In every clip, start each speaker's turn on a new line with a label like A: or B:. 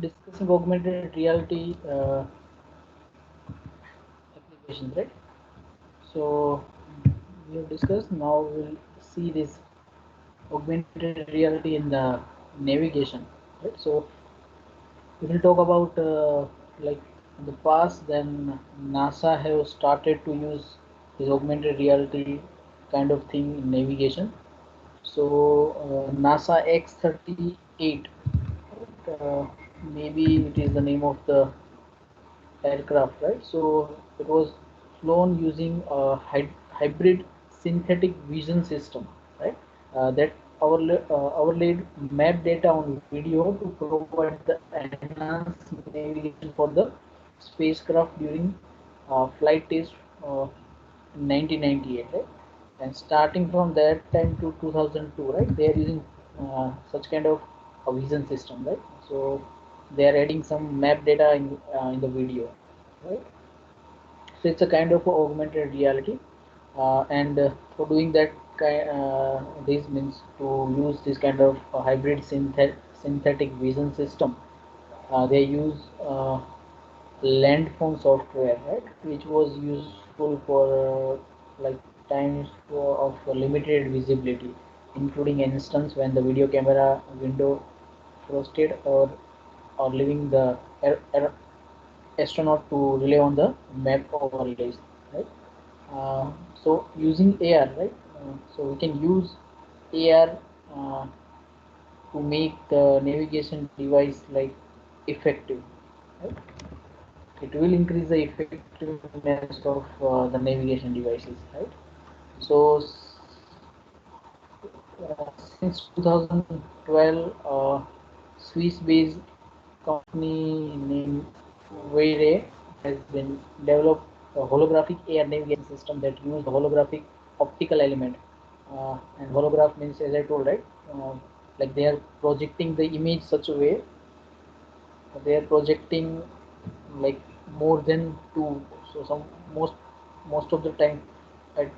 A: discussing augmented reality applications, right? So we have discussed. Now we'll see this augmented reality in the navigation, right? So we will talk about like in the past. Then NASA have started to use this augmented reality kind of thing in navigation. So NASA X-38, uh, maybe it is the name of the aircraft, right? So it was flown using a hybrid synthetic vision system, right? That overlaid map data on video to provide the enhanced navigation for the spacecraft during flight test uh, in 1998, right? And starting from that time to 2002, right? They are using such kind of a vision system, right? So they are adding some map data in the video, right? So it's a kind of augmented reality, and for doing that this means to use this kind of hybrid synthetic vision system. They use landform software, right, which was useful for like times of limited visibility, including instance when the video camera window frosted or leaving the astronaut to rely on the map overlays, right? So using AR, right? So we can use AR to make the navigation device like effective, right? It will increase the effectiveness of the navigation devices, right? So since 2012, Swiss-based company named Wayray has been developed a holographic air navigation system that use the holographic optical element. And holograph means, as I told, right? Like they are projecting the image such a way, they are projecting like more than two. So most of the time at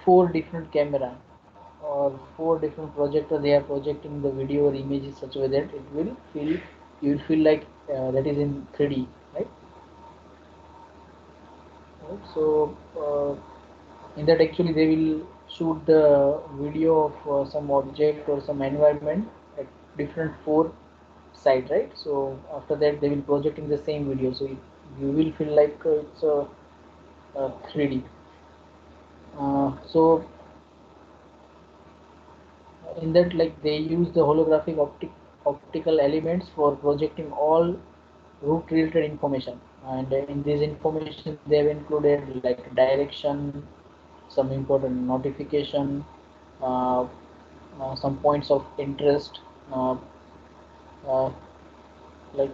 A: four different camera or four different projector, they are projecting the video or images such a way that it will feel, you will feel like that is in 3D, right? Right. So in that actually they will shoot the video of some object or some environment at different four side, right? So after that they will projecting the same video, so you will feel like it's a 3D. So in that, like they use the holographic optical elements for projecting all route related information, and in this information they have included like direction, some important notification, uh, some points of interest, uh, uh, like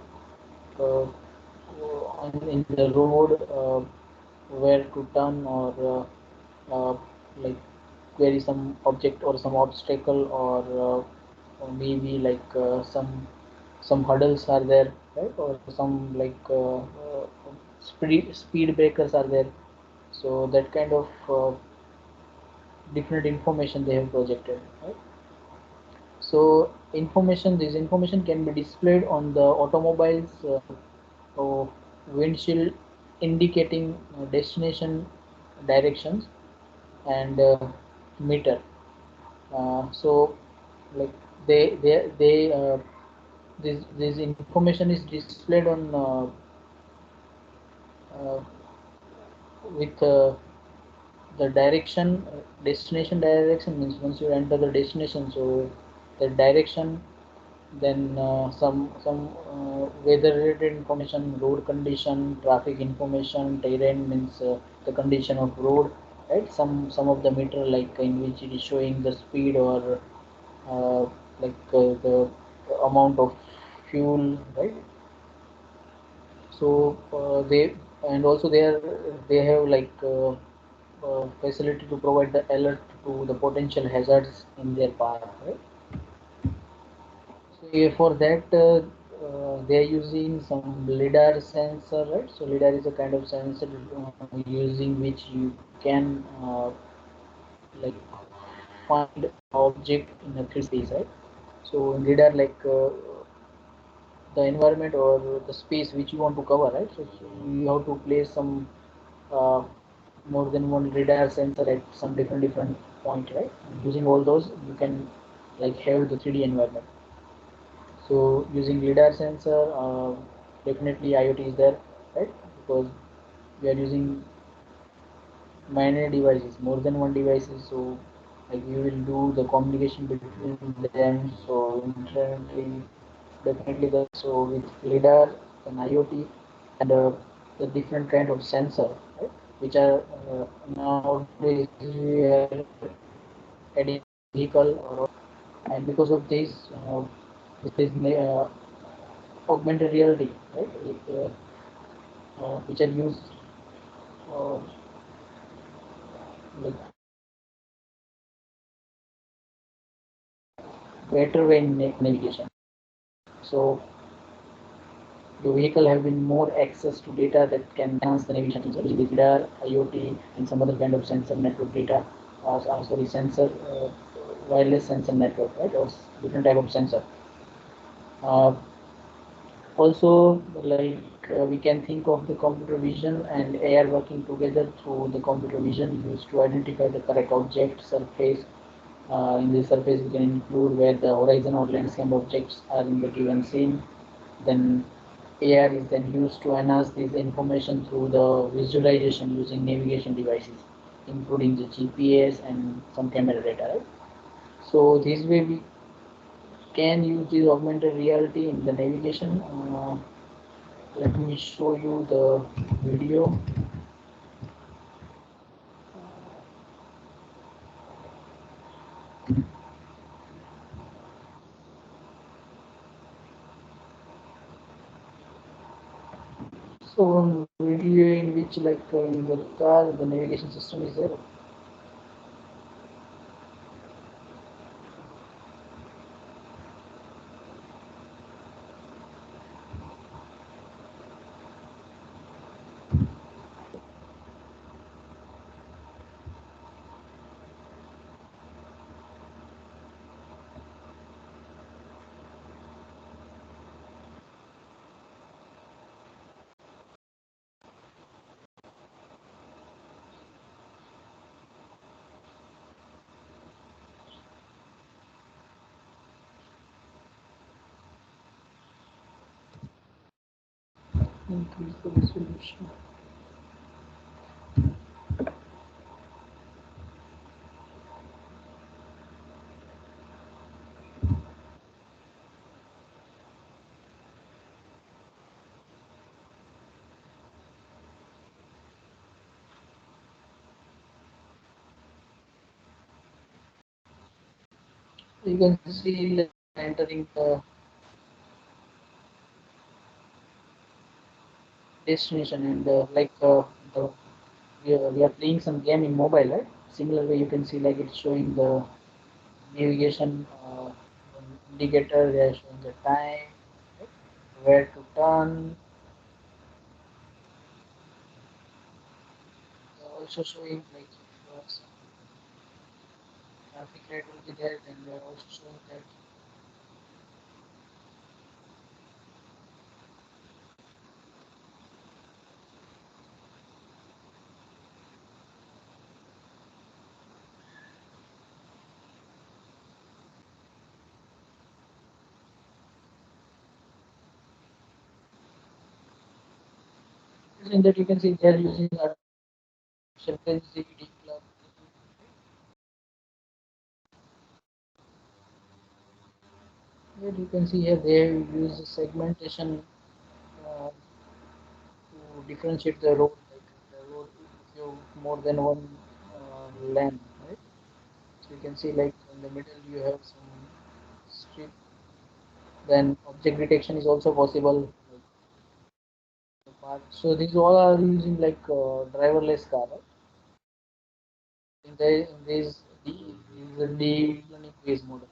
A: uh, in the road, where to turn, or like query some object or some obstacle, or maybe like some hurdles are there, right? Or some like speed breakers are there. So that kind of different information they have projected, right? So this information can be displayed on the automobiles windshield, indicating destination directions and meter. So like they this information is displayed on uh, with the direction, destination direction means once you enter the destination, so the direction, then some weather related information, road condition, traffic information, terrain means the condition of road, right? Some of the meter like in which it is showing the speed, or uh, like the amount of fuel, right? So they, and also they have like facility to provide the alert to the potential hazards in their path, right? So yeah, for that they are using some lidar sensor, right? So lidar is a kind of sensor using which you can like find object in a 3D space, right? So in lidar, like the environment or the space which you want to cover, right? So you have to place some uh, more than one radar sensor at some different point, right? Using all those, you can like have the 3D environment. So using lidar sensor, definitely IoT is there, right? Because we are using many devices, more than one devices. So like we will do the communication between them. So internally, definitely that. So with lidar and IoT and the different kind of sensor, right? Which are nowadays we are adding vehicle or and because of this, this is augmented reality, right? Which are used uh, like better way in navigation. So the vehicle have been more access to data that can enhance the navigation features with radar, IoT, and some other kind of sensor network data. Sorry, sensor wireless sensor network, right? Or different type of sensor. Uh, Also, like we can think of the computer vision and AR working together through the computer vision used to identify the correct object surface. In the surface, we can include where the horizon or landscape objects are in the given scene. Then AR is then used to enhance this information through the visualization using navigation devices, including the GPS and some camera data. Right? So this way we can use this augmented reality in the navigation. Let me show you the video. So video in which like in the car the navigation system is there. Increase the resolution. You can see like, entering the destination and like the we are playing some game in mobile, right? Similar way you can see like it's showing the navigation indicator. They are showing the time, right? Where to turn. They are also showing like if some traffic light will be there, then they are also showing that. In that you can see they are using artificial intelligence, deep learning. Here you can see here they have used segmentation to differentiate the road, like the road if you have more than one lane, right? So you can see like in the middle you have some strip. Then object detection is also possible. Like, the so these all are using like driverless car, right? In this is a deep learning based model.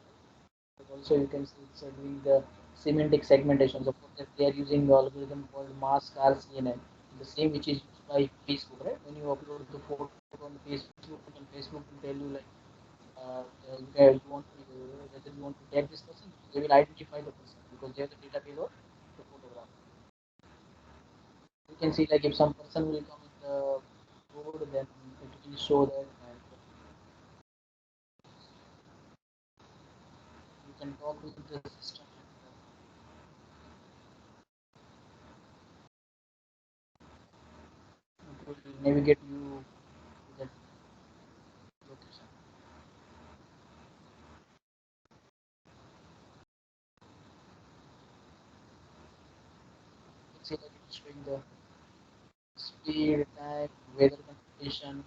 A: Also, you can see it's doing the semantic segmentation. So for that, they are using the algorithm called mask RCNN, the same which is used by Facebook, right? When you upload the photo on Facebook, and Facebook will tell you like you want to, whether you want to tag this person, they will identify the person because they have the data payload. You can see like if some person will come in the code, then it will show that, and you can talk with the system, and it will navigate you to that location. You can see like it's showing the speed, time, weather condition.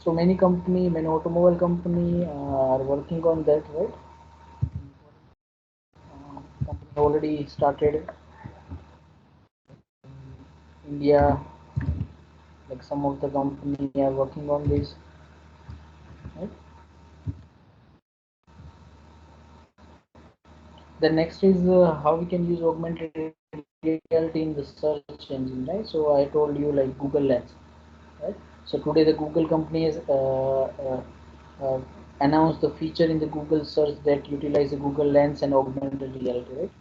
A: So many company, many automobile company are working on that, right? Company already started in India, like some of the company are working on this, right? The next is how we can use augmented reality in the search engine, right? So I told you like Google Lens, right? So today the Google company has uh, announced the feature in the Google search that utilize the Google Lens and augmented reality, right?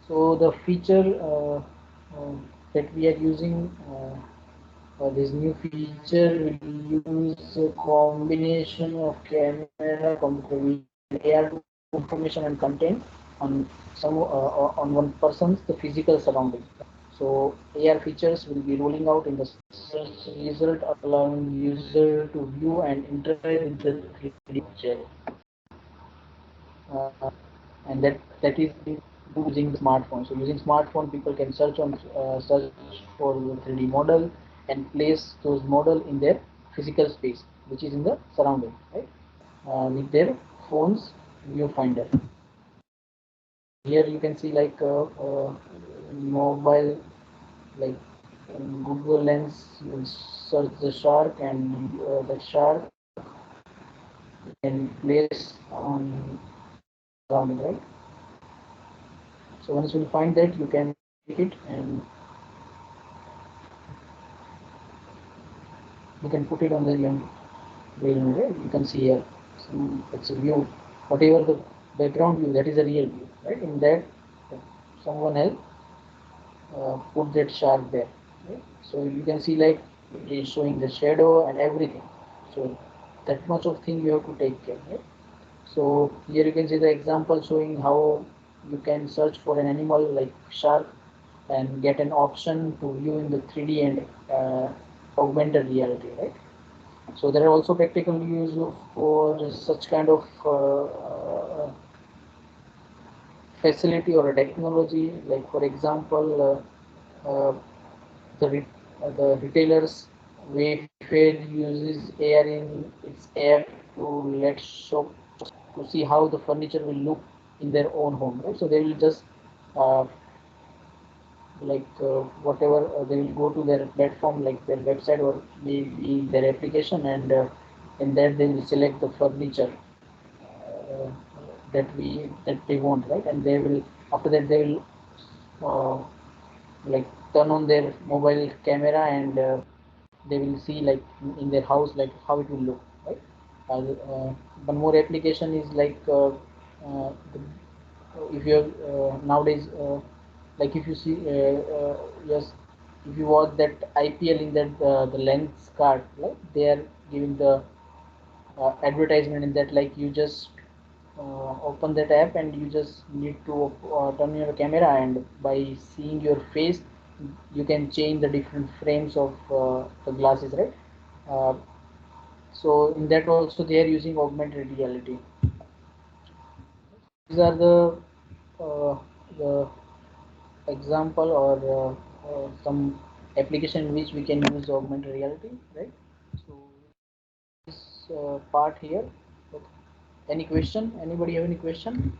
A: So the feature that we are using, this new feature will use a combination of camera, computer vision, AR information and content on some on one person's the physical surrounding. So AR features will be rolling out in the search result, allowing user to view and interact with the 3D object. Uh, and that is using smartphone. So using smartphone, people can search for the 3D model and place those model in their physical space, which is in the surrounding, right? With their phones viewfinder. Here you can see like mobile, like Google Lens. You search the shark, and the shark can place on surrounding, right? So once you find that, you can take it and you can put it on the real mirror. You can see here it's a view, whatever the background view, that is a real view, right? In that, someone else put that shark there, right? So you can see like it is showing the shadow and everything. So that much of thing you have to take care, right? So here you can see the example showing how you can search for an animal like shark and get an option to view in the 3D and augmented reality, right? So there are also practical use for such kind of facility or a technology. Like for example, the the retailers Wayfair uses AR in its app to let shop to see how the furniture will look in their own home, right? So they will just uh, whatever they will go to their platform like their website or maybe their application, and in that they will select the furniture uh, that they want, right? And they will, after that they will uh, like turn on their mobile camera, and they will see like in their house like how it will look, right? One more application is like the, if you have nowadays like if you see yes, if you watch that IPL in that the lens card, like they are giving the advertisement in that, like you just open that app and you just need to turn your camera, and by seeing your face you can change the different frames of the glasses, right? uh, so in that also they are using augmented reality. These are the example or some application in which we can use augmented reality, right? So this part here. Okay. Any question? Anybody have any question?